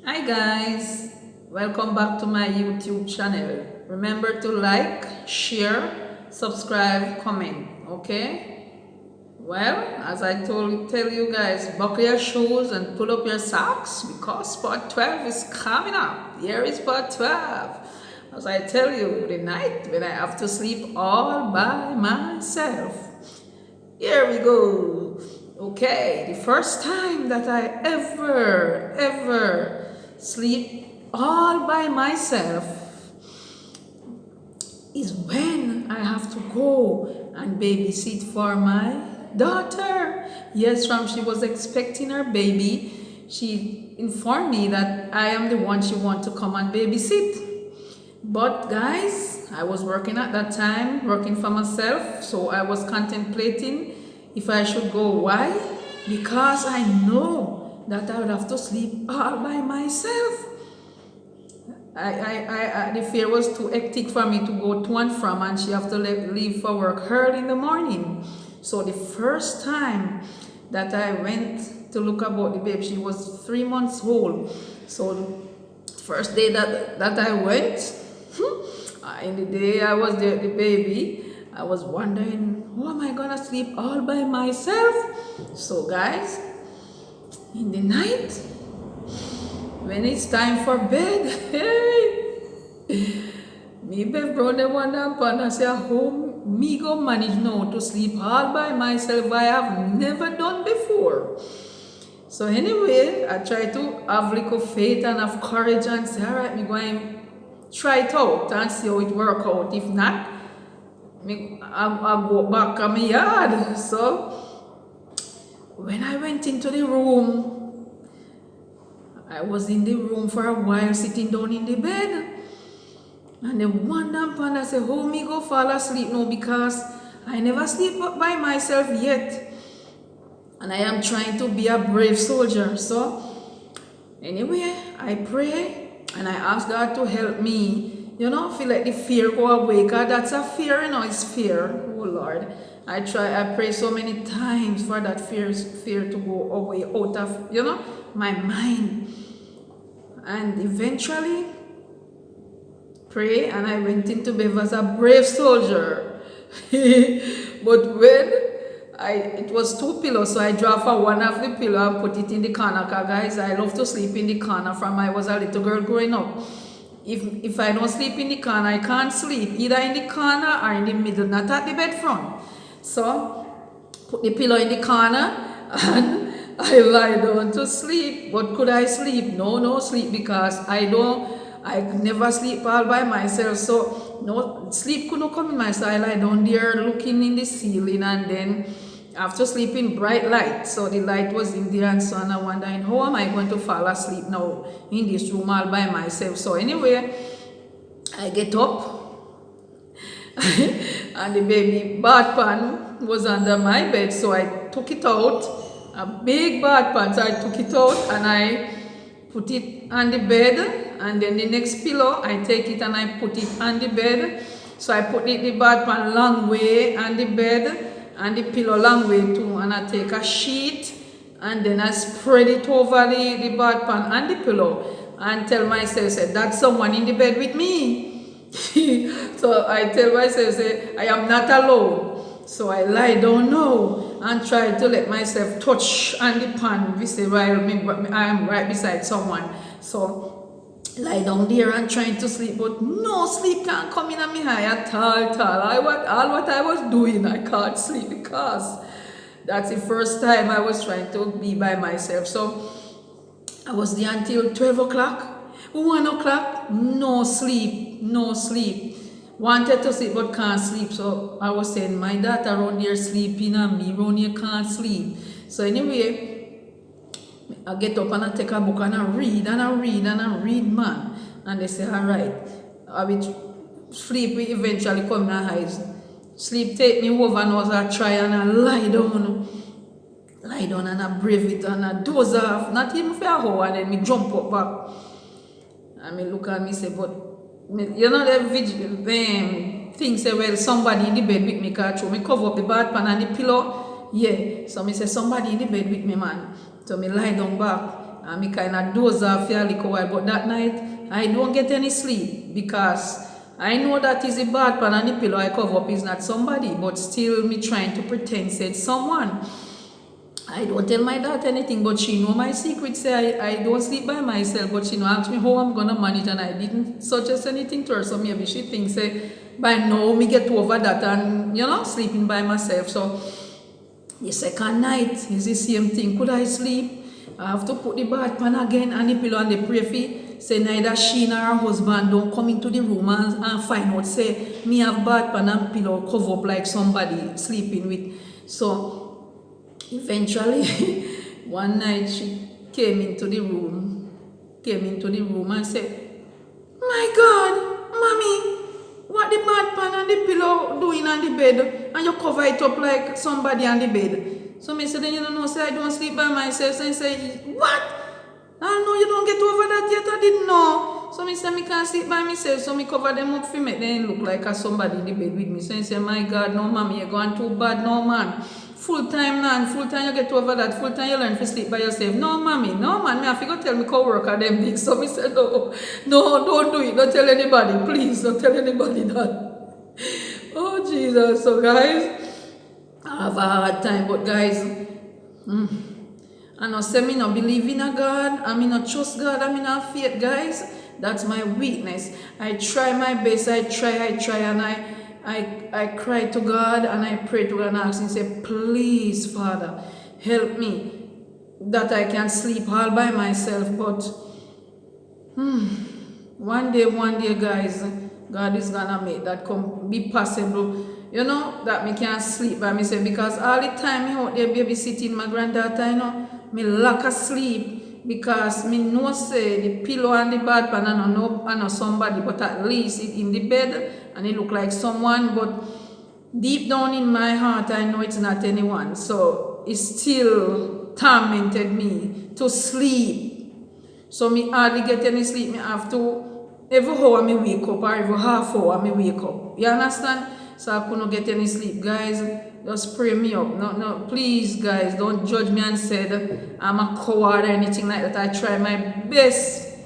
Hi guys, welcome back to my YouTube channel. Remember to like, share, subscribe, comment, okay? Well, as I tell you guys, buckle your shoes and pull up your socks because part 12 is coming up. Here is part 12. As I tell you, the night when I have to sleep all by myself. Here we go. Okay, the first time that I ever sleep all by myself is when I have to go and babysit for my daughter. Yes, from she was expecting her baby, she informed me that I am the one she want to come and babysit. But guys, I was working at that time, working for myself, so I was contemplating if I should go. Why? Because I know that I would have to sleep all by myself. The fear was too hectic for me to go to and from, and she have to leave for work early in the morning. So the first time that I went to look about the babe, she was 3 months old. So the first day that I went, in the day I was there, the baby, I was wondering, how am I gonna sleep all by myself? So guys, in the night, when it's time for bed, me best brother wonder upon I say, how me go manage now to sleep all by myself? I have never done before. So anyway, I try to have little faith and have courage and say, all right, me going try it out and see how it work out. If not, I'll go back to my yard. So when I went into the room, I was in the room for a while, sitting down in the bed. And then one damn pan I said, how me go fall asleep now, because I never sleep by myself yet. And I am trying to be a brave soldier. So anyway, I pray and I ask God to help me, feel like the fear go away. Because that's a fear, it's fear. Oh Lord. I pray so many times for that fear to go away out of, my mind. And eventually, pray, and I went into bed as a brave soldier. But when it was two pillows, so I draw for one of the pillow and put it in the corner. Because guys, I love to sleep in the corner from I was a little girl growing up. If I don't sleep in the corner, I can't sleep either in the corner or in the middle, not at the bed front. So put the pillow in the corner and I lie down to sleep. But could I sleep? No sleep, because I never sleep all by myself. So no sleep couldn't come in myself. I lie down there looking in the ceiling, and then after sleeping bright light. So the light was in there and so on. I wondering, how am I going to fall asleep now in this room all by myself? So anyway, I get up and the baby bath pan was under my bed. So I took it out, a big bath pan. So I took it out and I put it on the bed. And then the next pillow, I take it and I put it on the bed. So I put the bath pan long way on the bed and the pillow long way too. And I take a sheet and then I spread it over the bath pan and the pillow and tell myself, say, that's someone in the bed with me. So I tell myself, say, I am not alone. So I lie down now and try to let myself touch on the pan. We say, while I am right beside someone. So lie down there and trying to sleep, but no sleep can't come in on me eye at all. All what I was doing, I can't sleep, because that's the first time I was trying to be by myself. So I was there until 12 o'clock, 1 o'clock, no sleep. Wanted to sleep but can't sleep. So I was saying, my daughter around here sleeping and me around here can't sleep. So anyway, I get up and I take a book and I read, man. And they say, all right, I will sleep eventually come in my eyes. Sleep take me over and I try and I lie down and I brave it and I doze off, not even for a hour, and then me jump up back. And me look at me say, but the thing say, well, somebody in the bed with me, because me cover up the bath pan and the pillow. Yeah, so me say, somebody in the bed with me, man. So me lie down back and me kind of doze off for a little while. But that night, I don't get any sleep because I know that is a bad pan and the pillow I cover up is not somebody, but still me trying to pretend it's someone. I don't tell my daughter anything, but she know my secret. Say I don't sleep by myself, but she know ask me how I'm gonna manage, and I didn't suggest anything to her. So maybe she thinks say by now me get over that and sleeping by myself. So the second night is the same thing. Could I sleep? I have to put the bed pan again and the pillow and the pray for. Say neither she nor her husband don't come into the room and find out say me have bed pan and pillow cover up like somebody sleeping with. So eventually, one night she came into the room and said, "My God, Mommy, what the bed pan and the pillow doing on the bed? And you cover it up like somebody on the bed." So me said, "Then you don't know, say I don't sleep by myself." So he said, "What? I know you don't get over that yet, I didn't know." So me said, "Me can't sleep by myself." So me cover them up for me. Then it look like somebody in the bed with me. So he said, "My God, no, Mommy, you're going too bad, no, man. Full time you get over that. Full time you learn to sleep by yourself." "No, Mommy, no, man. Me have to go tell me co-worker them things." So me said, no, don't do it. Don't tell anybody. Please, don't tell anybody that. Oh, Jesus. So, guys, I have a hard time. But, guys, I know say me not believe in a God. I mean not trust God. I mean not faith, guys. That's my weakness. I try my best. I try, and I cry to God and I pray to God and ask Him, say, "Please, Father, help me that I can sleep all by myself." But one day, guys, God is gonna make that be possible. That me can't sleep by myself because all the time me out there babysitting my granddaughter, me lack of sleep because me know say the pillow and the bed pan I know somebody, but at least it in the bed and it look like someone, but deep down in my heart I know it's not anyone. So it still tormented me to sleep. So me hardly get any sleep. Me have to every hour me wake up or every half hour me wake up. You understand? So I couldn't get any sleep, guys. Just pray me up. No, please, guys, don't judge me and say that I'm a coward or anything like that. I try my best.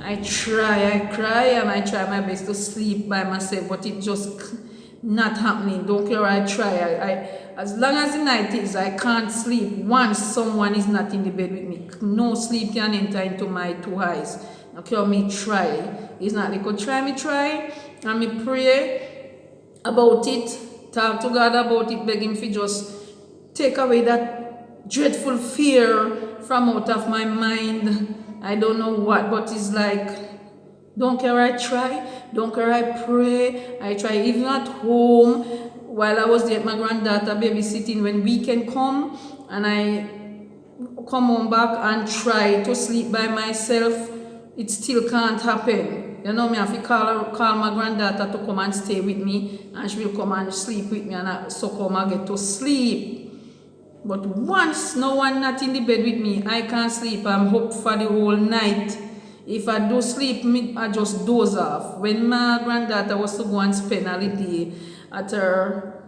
I cry, and I try my best to sleep by myself, but it just not happening. Don't care, I try. As long as the night is, I can't sleep once someone is not in the bed with me. No sleep can enter into my two eyes. Okay, me try. It's not like me try, and me pray about it, talk to God about it, beg Him to just take away that dreadful fear from out of my mind. I don't know what, but it's like, don't care, I try, don't care, I pray, I try even at home while I was there at my granddaughter babysitting when weekend come and I come home back and try to sleep by myself, it still can't happen. Me have to call my granddaughter to come and stay with me and she will come and sleep with me and so come and get to sleep. But once no one not in the bed with me, I can't sleep. I'm hooked for the whole night. If I do sleep, I just doze off. When my granddaughter was to go and spend a holiday at her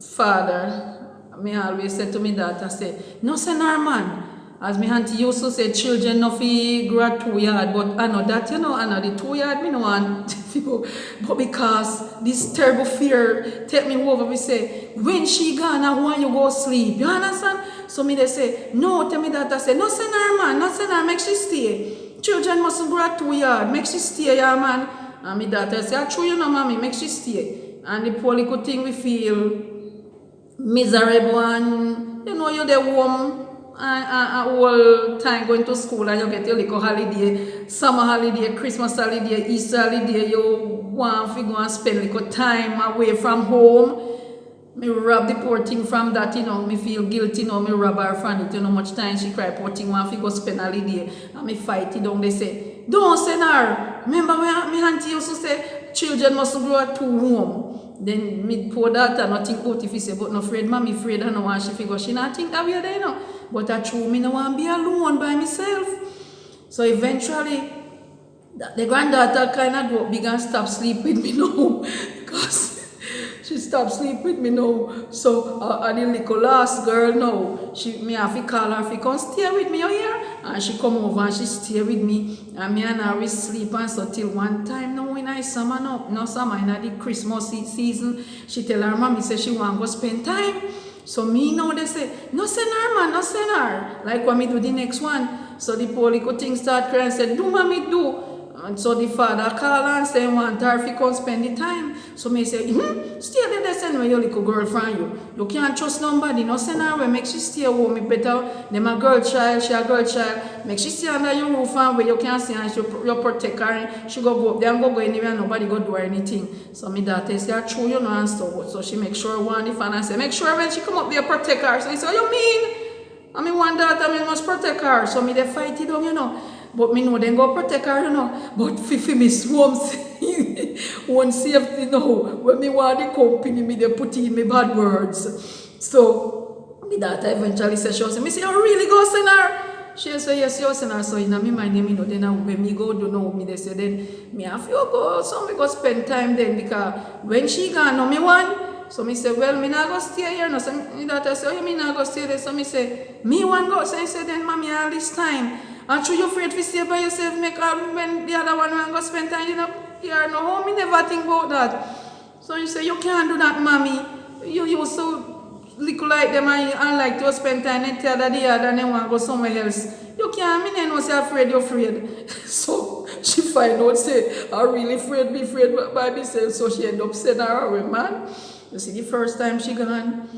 father, me always said to me daughter, say, "No, say Norman." As my auntie used to say, children no fi grow 2 yard, but I know that, I know the 2 yard, me no want to go. But because this terrible fear take me over, we say, when she gone, I want you go sleep. You understand? So me they say, no, tell me that. I say, no, say man, no, say make she stay. Children mustn't grow 2 yard, make she stay, yeah, man. And me daughter say, I true, mommy, make she stay. And the poor little thing we feel miserable and, you're the warm. All time going to school and you get your little holiday, summer holiday, Christmas holiday, Easter holiday, you want to go and spend little time away from home. Me rob the poor thing from that, me feel guilty, me rob her from it, much time she cry, poor thing want to go spend holiday, and me fight it down, they say, don't send her. Remember my auntie used to say, children must grow at 2 home. Then me poor daughter not think about if he say, but no afraid, mommy afraid I know why she figure she not think that way there, But I true, me no want to be alone by myself. So eventually, the granddaughter kind of grew up big and stopped sleep with me now. Because she stopped sleep with me now. So the little last girl now, me have to call her, if you come stay with me, you hear? and she come over and she stay with me, and me and her we sleep and so till one time now when I summer no summer in the Christmas season, she tell her mommy say she want go spend time. So me now they say, no send her man, no send her. Like when me do the next one. So the poor little thing start crying and said, do mommy do. And so the father call and say, want her if you come spend the time. So me say, stay there, send me your little girlfriend you. You can't trust nobody, no send her away, make she stay home, me better. Them a girl child, she a girl child. Make she stay under your roof and where you can't see and you protect her. And she go up there and go anywhere, nobody go do anything. So me daughter say, true, you know, and so she make sure one the fan and say, make sure when she come up there, protect her. So he say, what you mean? I mean, one daughter, I must protect her. So me they fight it down, you know. But me know then go protect her, you know. But Fifi me swam one safety now. When me want the company, me they put in me bad words. So me daughter eventually said, she say, me say, you really go send her? She say, yes, you send her. So in me mind, you know, then when me go do know me, they say, then me have to go, so me go spend time then because when she gone, no me want. So me say, well, me not go stay here. No, so me daughter say, oh, you me not go stay there. So me say, me want go. So I say, then mommy, all this time. And you afraid to stay by yourself, make when the other one want go spend time, you know, here no home, me never think about that. So you say, you can't do that, mommy. You so little like them and like to spend time and tell that the other and then want to go somewhere else. You can't, me no say afraid, you're afraid. So she find out, say, I really afraid, be afraid by myself. So she end up sending her away, man. You see, the first time she gone,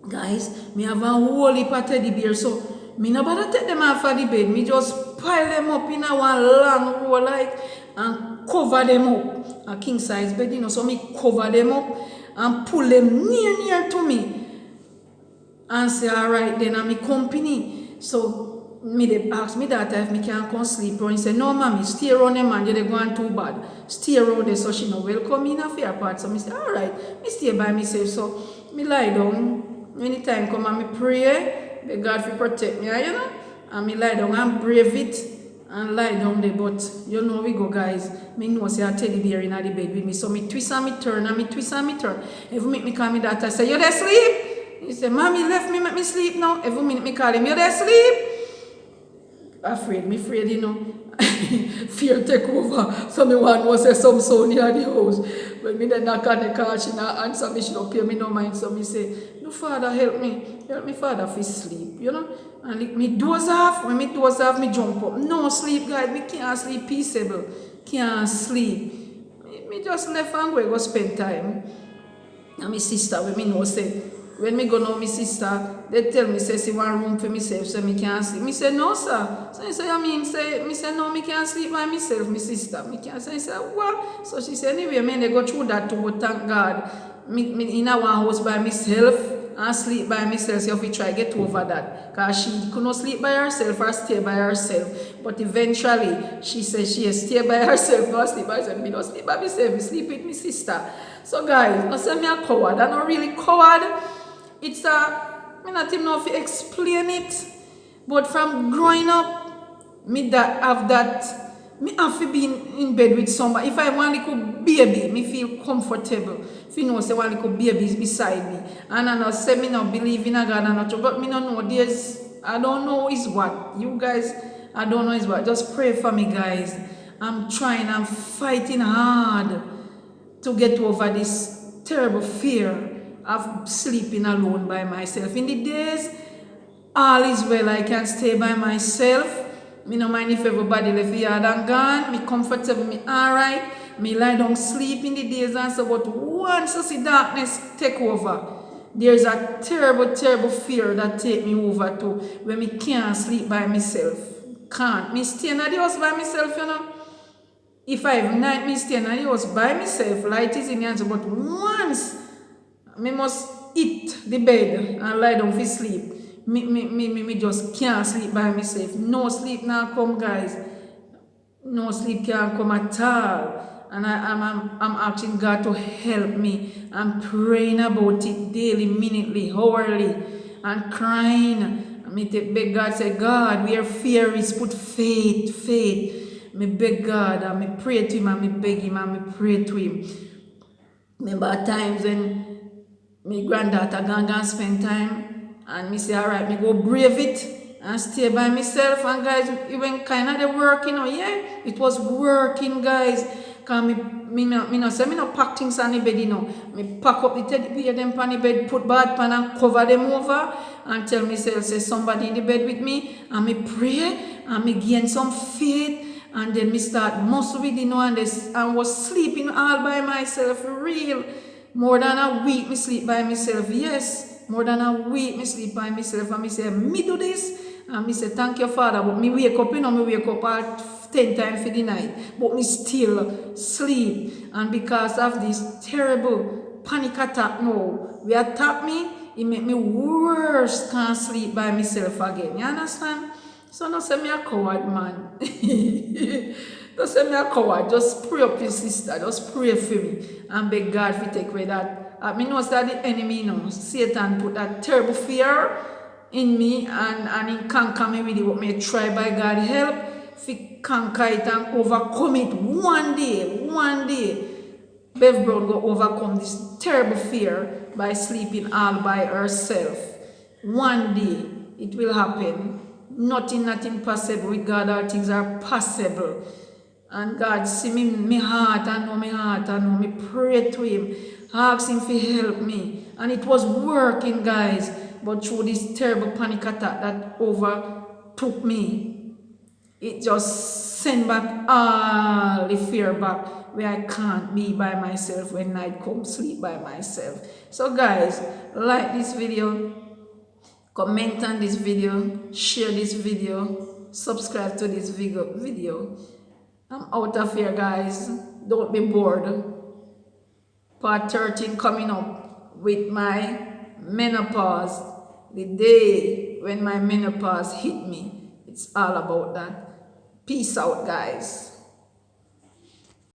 guys, me have a whole heap of teddy bear, so me no bother take them off of the bed. Me just pile them up in a one long row like and cover them up. A king size bed, you know, so me cover them up and pull them near to me. And say, alright, then I'm company. So me they ask me that if me can come sleep. And he say, no mommy, stay around them man, they're going too bad. Stay around there so she no welcome me in a fair part. So me say, alright, me stay by myself. So me lie down. Anytime come and me pray. Beg God to protect me, you know. And me lie down and brave it and lie down there. But you know we go, guys. Me know say I teddy bear in the bed with me. So me twist and me turn and me twist and me turn. Every minute me call me daughter say, you there sleep? He say, mommy left me, make me sleep now. Every minute me call him, you there sleep? Me afraid, you know. Fear take over. So me want to say some sound near the house. When me then knock on the car, she not answer me, she don't pay me no mind. So me say, no father, help me father for sleep, you know. And me doze off, when me doze off, me jump up. No sleep, guys, me can't sleep peaceable. Can't sleep. Me just left and go spend time. And my sister, when me know say, when me go know my sister, they tell me, say, see one room for myself, so me can't sleep. Me say, no, sir. So I say, me say, no, me can't sleep by myself, my sister. Me can't. So I say, what? So she said, anyway, me, they go through that too, but thank God. Me in a one house by myself and sleep by myself, so if we try get over that. Because she could not sleep by herself or stay by herself. But eventually, she said she stay by herself, not sleep by herself. Me don't sleep by myself, me sleep with my sister. So guys, don't say me a coward. I'm not really coward. It's I not even know if you explain it, but from growing up, me have to be in bed with somebody. If I want a little baby, me feel comfortable. If you know, say one little baby is beside me, and I know say me not believe in a God and not, but me not know I don't know is what you guys. I don't know is what. Just pray for me, guys. I'm fighting hard to get over this terrible fear of sleeping alone by myself. In the days, all is well, I can stay by myself. Me no mind if everybody left the yard and gone. Me comfortable, me alright. Me lie down sleep in the days and so, but once I see darkness take over, there's a terrible, terrible fear that take me over to when me can't sleep by myself. Can't. Me stay in the house by myself, you know. If I have night, me stay in the house by myself. Light is in the answer, but once me must eat the bed and lie down for sleep. Me just can't sleep by myself. No sleep now come, guys. No sleep can't come at all. And I'm asking God to help me. I'm praying about it daily, minutely, hourly, and crying. Me beg God, say, God, where fear is, put faith. Me beg God, and me pray to him, and me beg him, and me pray to him. Remember at times when my granddaughter gone spend time, and me say, alright, me go brave it. and stay by myself. And guys, even kind of working, yeah, it was working, guys. Cause me say me no pack things on the bed, Me pack up the teddy bear them on the bed, put bad pan and cover them over, and tell myself say somebody in the bed with me, and me pray, and me gain some faith, and then me start muscle with and was sleeping all by myself, for real. More than a week me sleep by myself, yes. More than a week me sleep by myself, and me say me do this, and me say thank you Father, but me wake up, me wake up at 10 times for the night, but me still sleep. And because of this terrible panic attack now, we attack me, it make me worse, can't sleep by myself again. You understand? So don't say me a coward, man. Don't say me a coward. Just pray up your sister. Just pray for me and beg God to take away that. I mean, knows that the enemy, Satan put that terrible fear in me and he conquer me with it. But me try by God's help to conquer it and overcome it one day. Bev Brown go overcome this terrible fear by sleeping all by herself. One day it will happen. Nothing possible. With God all things are possible. And God see me heart and know me heart and know me pray to him. Ask him to help me. And it was working, guys. But through this terrible panic attack that overtook me, it just sent back all the fear back, where I can't be by myself when night comes, sleep by myself. So guys, like this video, comment on this video, share this video, subscribe to this video. I'm out of here, guys. Don't be bored. Part 13 coming up with my menopause. The day when my menopause hit me. It's all about that. Peace out, guys.